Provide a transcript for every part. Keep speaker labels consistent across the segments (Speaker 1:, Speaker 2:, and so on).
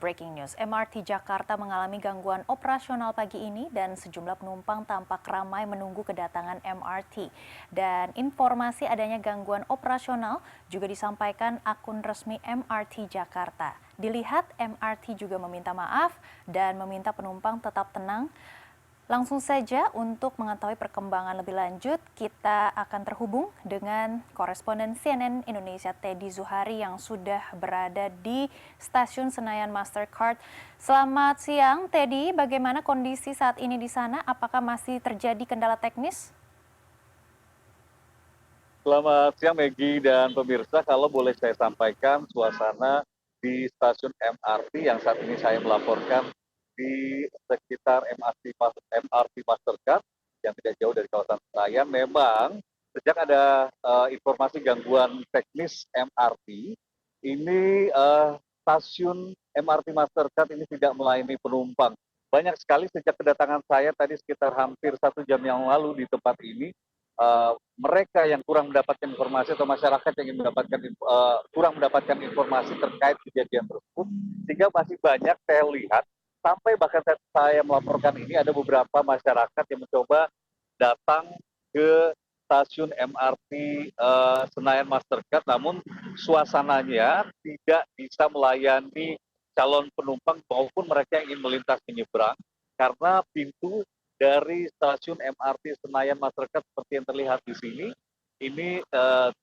Speaker 1: Breaking news, MRT Jakarta mengalami gangguan operasional pagi ini dan sejumlah penumpang tampak ramai menunggu kedatangan MRT. Dan informasi adanya gangguan operasional juga disampaikan akun resmi MRT Jakarta. Dilihat MRT juga meminta maaf dan meminta penumpang tetap tenang. Langsung saja untuk mengetahui perkembangan lebih lanjut, kita akan terhubung dengan koresponden CNN Indonesia Teddy Zuhari yang sudah berada di stasiun Senayan Mastercard. Selamat siang Teddy, bagaimana kondisi saat ini di sana? Apakah masih terjadi kendala teknis?
Speaker 2: Selamat siang Maggie dan pemirsa, kalau boleh saya sampaikan suasana di stasiun MRT yang saat ini saya melaporkan di sekitar MRT Mastercard yang tidak jauh dari kawasan Senayan. Memang sejak ada informasi gangguan teknis MRT, ini stasiun MRT Mastercard ini tidak melayani penumpang. Banyak sekali sejak kedatangan saya tadi sekitar hampir 1 jam yang lalu di tempat ini, mereka yang kurang mendapatkan informasi atau masyarakat yang ingin kurang mendapatkan informasi terkait kejadian tersebut, sehingga masih banyak saya lihat sampai bahkan saya melaporkan ini ada beberapa masyarakat yang mencoba datang ke stasiun MRT Senayan Mastercard, namun suasananya tidak bisa melayani calon penumpang maupun mereka yang ingin melintas menyeberang karena pintu dari stasiun MRT Senayan Mastercard seperti yang terlihat di sini, ini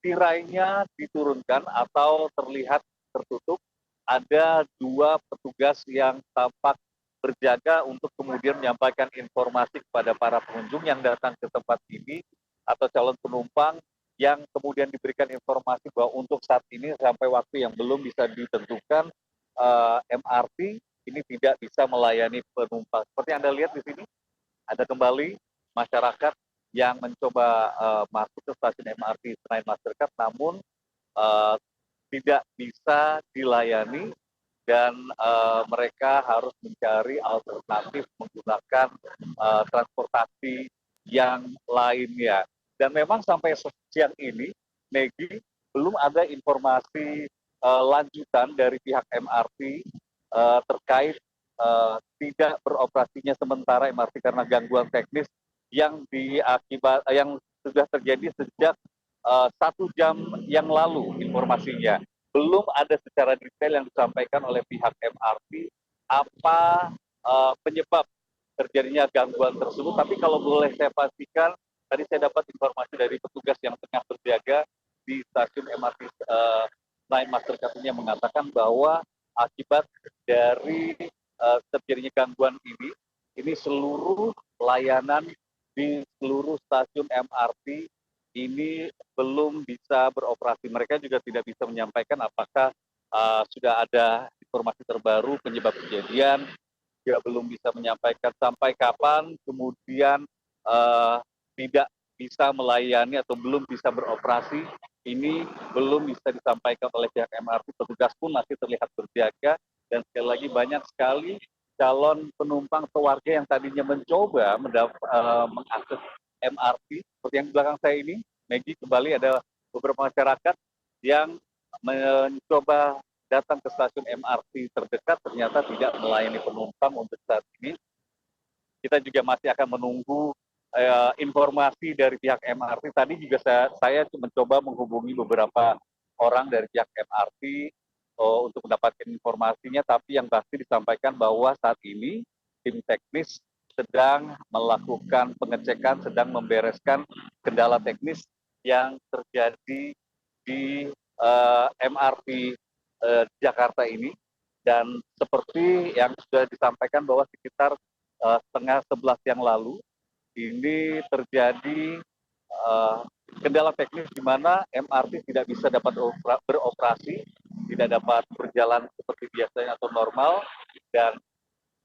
Speaker 2: tirainya diturunkan atau terlihat tertutup. Ada 2 petugas yang tampak berjaga untuk kemudian menyampaikan informasi kepada para pengunjung yang datang ke tempat ini atau calon penumpang yang kemudian diberikan informasi bahwa untuk saat ini sampai waktu yang belum bisa ditentukan, MRT ini tidak bisa melayani penumpang. Seperti Anda lihat di sini, ada kembali masyarakat yang mencoba masuk ke stasiun MRT Senayan Mastercard, namun uh, tidak bisa dilayani dan mereka harus mencari alternatif menggunakan transportasi yang lainnya. Dan memang sampai siang ini, Megi, belum ada informasi lanjutan dari pihak MRT terkait tidak beroperasinya sementara MRT karena gangguan teknis yang sudah terjadi sejak 1 jam yang lalu informasinya. Belum ada secara detail yang disampaikan oleh pihak MRT apa penyebab terjadinya gangguan tersebut. Tapi kalau boleh saya pastikan, tadi saya dapat informasi dari petugas yang tengah berjaga di stasiun MRT Senayan Mastercard ini yang mengatakan bahwa akibat dari terjadinya gangguan ini seluruh layanan di seluruh stasiun MRT ini belum bisa beroperasi. Mereka juga tidak bisa menyampaikan apakah sudah ada informasi terbaru penyebab kejadian, juga belum bisa menyampaikan sampai kapan kemudian tidak bisa melayani atau belum bisa beroperasi. Ini belum bisa disampaikan oleh pihak MRT. Petugas pun masih terlihat berjaga dan sekali lagi banyak sekali calon penumpang atau warga yang tadinya mencoba mengakses MRT seperti yang di belakang saya ini, Maggie, kembali ada beberapa masyarakat yang mencoba datang ke stasiun MRT terdekat ternyata tidak melayani penumpang untuk saat ini. Kita juga masih akan menunggu informasi dari pihak MRT. Tadi juga saya mencoba menghubungi beberapa orang dari pihak MRT untuk mendapatkan informasinya, tapi yang pasti disampaikan bahwa saat ini tim teknis sedang melakukan pengecekan, sedang membereskan kendala teknis yang terjadi di MRT Jakarta ini. Dan seperti yang sudah disampaikan bahwa sekitar setengah 11 yang lalu ini terjadi kendala teknis di mana MRT tidak bisa dapat beroperasi, tidak dapat berjalan seperti biasanya atau normal. Dan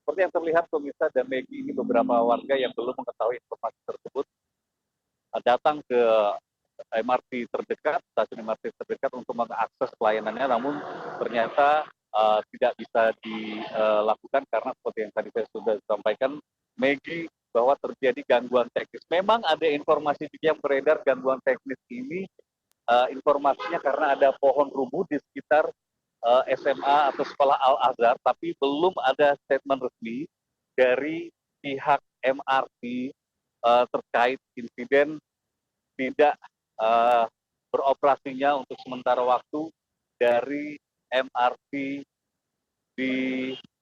Speaker 2: seperti yang terlihat pemirsa dan Maggie, ini beberapa warga yang belum mengetahui informasi tersebut datang ke MRT terdekat, stasiun MRT terdekat untuk mengakses pelayanannya, namun ternyata tidak bisa dilakukan karena seperti yang tadi saya sudah sampaikan, Maggie, bahwa terjadi gangguan teknis. Memang ada informasi juga yang beredar gangguan teknis ini, informasinya karena ada pohon rubuh di sekitar SMA atau sekolah Al-Azhar, tapi belum ada statement resmi dari pihak MRT terkait insiden tidak eh, beroperasinya untuk sementara waktu dari MRT di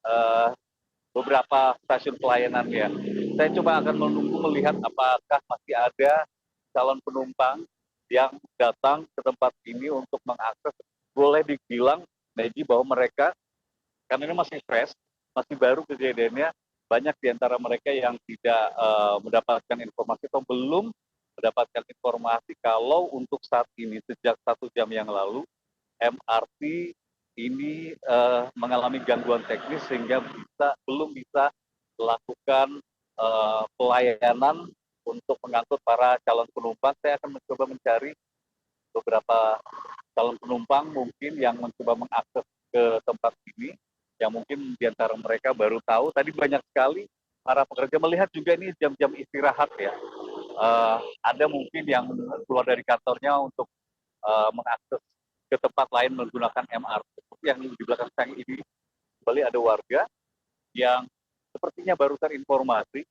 Speaker 2: eh, beberapa stasiun pelayanannya. Saya coba akan menunggu melihat apakah masih ada calon penumpang yang datang ke tempat ini untuk mengakses. Boleh dibilang, Maggie, bahwa mereka, karena ini masih fresh, masih baru kejadiannya, banyak di antara mereka yang tidak mendapatkan informasi atau belum mendapatkan informasi kalau untuk saat ini, sejak 1 jam yang lalu, MRT ini mengalami gangguan teknis sehingga belum bisa melakukan pelayanan untuk mengangkut para calon penumpang. Saya akan mencoba mencari beberapa calon penumpang mungkin yang mencoba mengakses ke tempat ini, yang mungkin di antara mereka baru tahu. Tadi banyak sekali para pekerja melihat juga ini jam-jam istirahat ya. Ada mungkin yang keluar dari kantornya untuk mengakses ke tempat lain menggunakan MRT. Seperti yang di belakang saya ini, kembali ada warga yang sepertinya baru terinformasi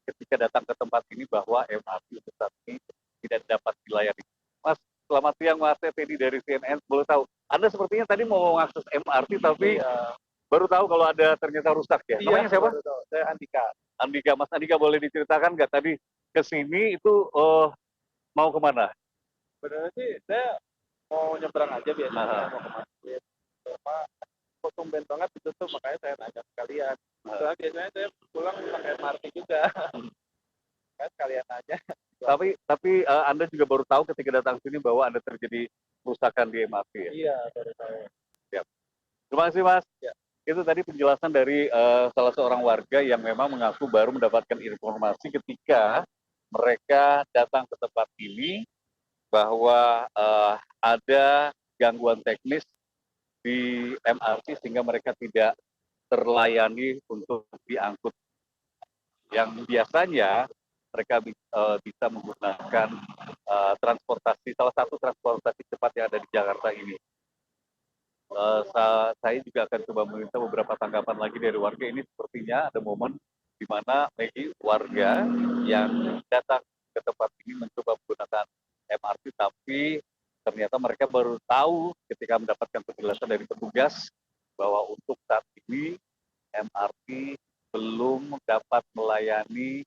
Speaker 2: ketika datang ke tempat ini bahwa MRT untuk saat ini tidak dapat dilayani. Mas, selamat siang Mas Teddy dari CNN. Boleh tahu, Anda sepertinya tadi mau mengakses MRT tapi baru tahu kalau ada ternyata rusak ya. Namanya siapa?
Speaker 3: Saya Andika.
Speaker 2: Andika. Mas Andika, boleh diceritakan nggak tadi ke sini itu mau kemana?
Speaker 3: Sebenarnya sih saya mau nyebrang aja biasanya mau ke masjid. Cuma kok tumben banget ditutup, makanya saya nanya sekalian. Soalnya biasanya saya pulang pakai MRT juga. Kan sekalian aja.
Speaker 2: Tapi Anda juga baru tahu ketika datang sini bahwa ada terjadi kerusakan di MRT ya?
Speaker 3: Iya, baru tahu.
Speaker 2: Siap. Terima kasih Mas.
Speaker 3: Ya.
Speaker 2: Itu tadi penjelasan dari salah seorang warga yang memang mengaku baru mendapatkan informasi ketika mereka datang ke tempat ini bahwa ada gangguan teknis di MRT sehingga mereka tidak terlayani untuk diangkut. Yang biasanya mereka bisa menggunakan transportasi, salah satu transportasi cepat yang ada di Jakarta ini. Saya juga akan coba meminta beberapa tanggapan lagi dari warga ini. Sepertinya ada momen di mana Maggie, warga yang datang ke tempat ini mencoba menggunakan MRT, tapi ternyata mereka baru tahu ketika mendapatkan penjelasan dari petugas bahwa untuk saat ini MRT belum dapat melayani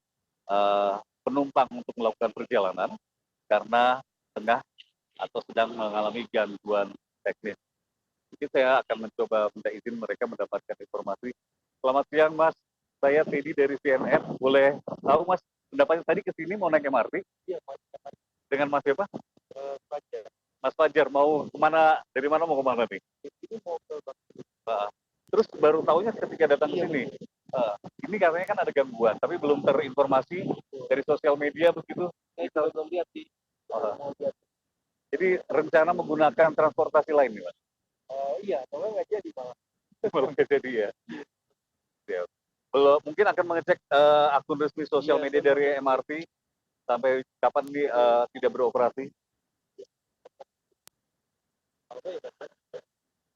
Speaker 2: penumpang untuk melakukan perjalanan karena tengah atau sedang mengalami gangguan teknis. Mungkin saya akan mencoba minta izin mereka mendapatkan informasi. Selamat siang Mas, saya Teddy dari CNN. Boleh tahu Mas, pendapatnya tadi ke sini mau naik MRT?
Speaker 3: Iya,
Speaker 2: Dengan Mas siapa?
Speaker 3: Fajar.
Speaker 2: Mas Fajar, mau kemana, dari mana mau kemana nih?
Speaker 3: Ini mau ke
Speaker 2: Terus baru tahunya ketika datang ke sini. Ini katanya kan ada gangguan, tapi belum terinformasi dari sosial media begitu.
Speaker 3: saya belum lihat sih. Mau lihat.
Speaker 2: Jadi rencana menggunakan transportasi lain nih Mas?
Speaker 3: Iya, soalnya nggak jadi malah.
Speaker 2: Belum jadi ya. Ya. Belum, mungkin akan mengecek akun resmi sosial media dari MRT sampai kapan ini tidak beroperasi.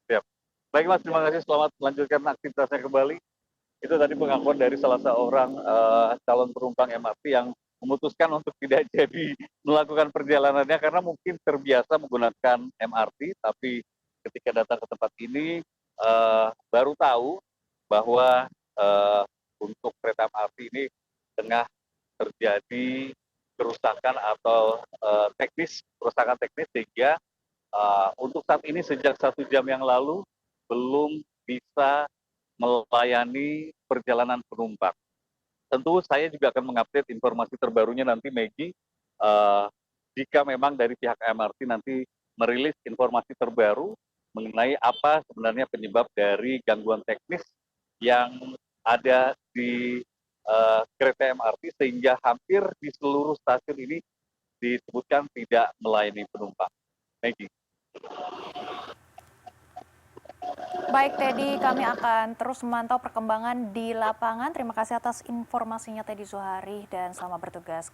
Speaker 2: Siap. Baik Mas, terima kasih. Selamat melanjutkan aktivitasnya kembali. Itu tadi pengakuan dari salah seorang calon penumpang MRT yang memutuskan untuk tidak jadi melakukan perjalanannya karena mungkin terbiasa menggunakan MRT, tapi ketika datang ke tempat ini baru tahu bahwa untuk kereta MRT ini tengah terjadi kerusakan atau kerusakan teknis sehingga untuk saat ini sejak 1 jam yang lalu belum bisa melayani perjalanan penumpang. Tentu saya juga akan mengupdate informasi terbarunya nanti Maggie, jika memang dari pihak MRT nanti merilis informasi terbaru mengenai apa sebenarnya penyebab dari gangguan teknis yang ada di kereta MRT sehingga hampir di seluruh stasiun ini disebutkan tidak melayani penumpang. Maggie.
Speaker 1: Baik Teddy, kami akan terus memantau perkembangan di lapangan. Terima kasih atas informasinya Teddy Zuhari dan selamat bertugas.